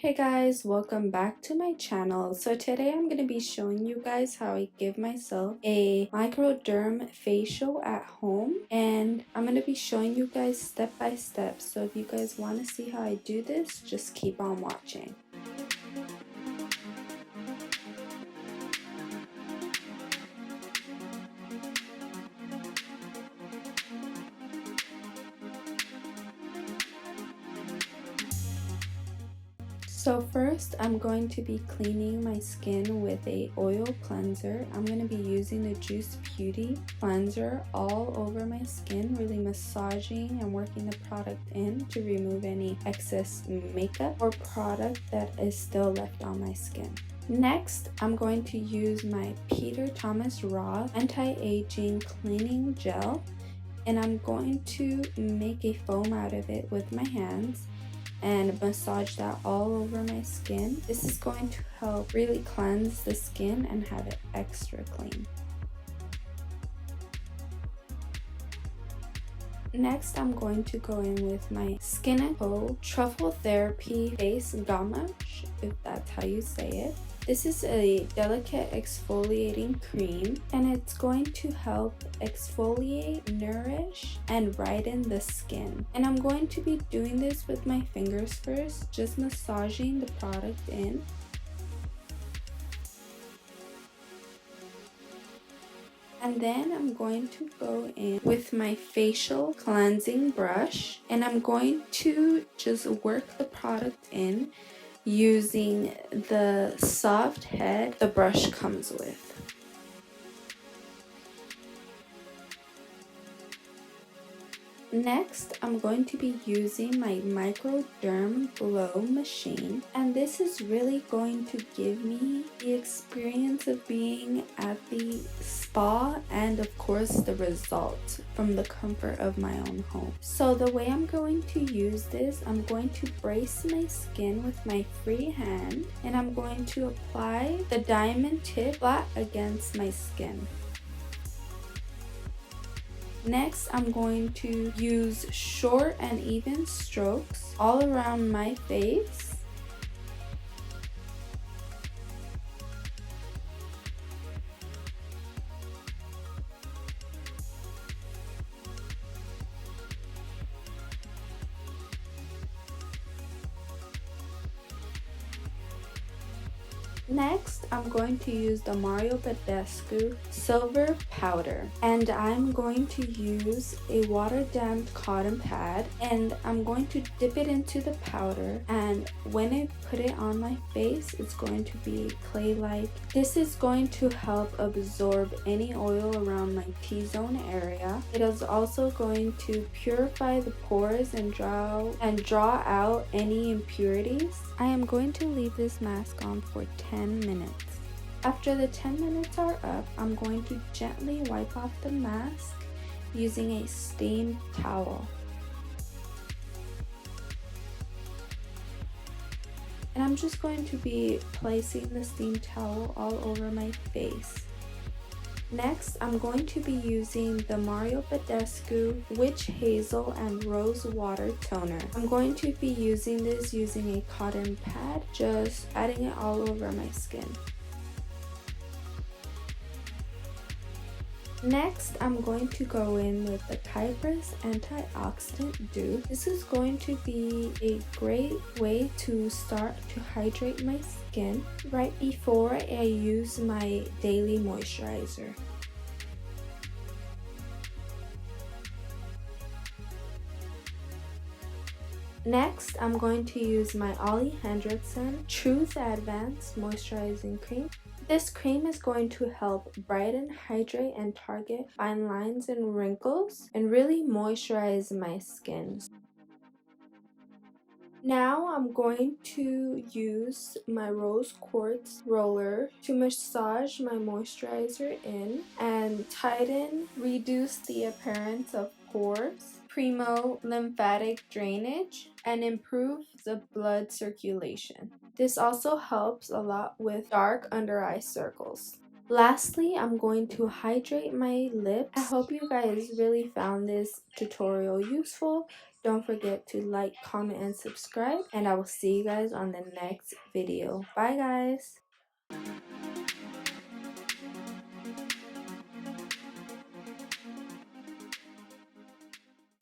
Hey guys, welcome back to my channel. So today I'm going to be showing you guys how I give myself a microderm facial at home, and I'm going to be showing you guys step by step. So if you guys want to see how I do this, just keep on watching. So first, I'm going to be cleaning my skin with a oil cleanser. I'm going to be using the Juice Beauty cleanser all over my skin, really massaging and working the product in to remove any excess makeup or product that is still left on my skin. Next, I'm going to use my Peter Thomas Roth Anti-Aging Cleaning Gel, and I'm going to make a foam out of it with my hands and massage that all over my skin. This is going to help really cleanse the skin and have it extra clean. Next, I'm going to go in with my Skin & Co. Truffle Therapy Face Gommage, if that's how you say it. This is a delicate exfoliating cream, and it's going to help exfoliate, nourish, and brighten the skin. And I'm going to be doing this with my fingers first, just massaging the product in. And then I'm going to go in with my facial cleansing brush, and I'm going to just work the product in using the soft head the brush comes with. Next, I'm going to be using my MicroDerm Glow machine, and this is really going to give me the experience of being at the spa and of course the result from the comfort of my own home. So the way I'm going to use this, I'm going to brace my skin with my free hand, and I'm going to apply the diamond tip flat against my skin. Next, I'm going to use short and even strokes all around my face. Next, I'm going to use the MicroDerm Silver Powder, and I'm going to use a water-damped cotton pad, and I'm going to dip it into the powder, and when I put it on my face, it's going to be clay-like. This is going to help absorb any oil around my T-zone area. It is also going to purify the pores and draw out any impurities. I am going to leave this mask on for 10 minutes. After the 10 minutes are up, I'm going to gently wipe off the mask using a steam towel. And I'm just going to be placing the steam towel all over my face. Next, I'm going to be using the MicroDerm WitchHazel and Rose Water Toner. I'm going to be using this using a cotton pad, just adding it all over my skin. Next, I'm going to go in with the Kypress Antioxidant Dupe. This is going to be a great way to start to hydrate my skin right before I use my daily moisturizer. Next, I'm going to use my Ollie Hendrickson Truth Advanced Moisturizing Cream. This cream is going to help brighten, hydrate, and target fine lines and wrinkles, and really moisturize my skin. Now I'm going to use my rose quartz roller to massage my moisturizer in and tighten, reduce the appearance of pores, promote lymphatic drainage, and improve the blood circulation. This also helps a lot with dark under eye circles. Lastly, I'm going to hydrate my lips. I hope you guys really found this tutorial useful. Don't forget to like, comment, and subscribe. And I will see you guys on the next video. Bye guys!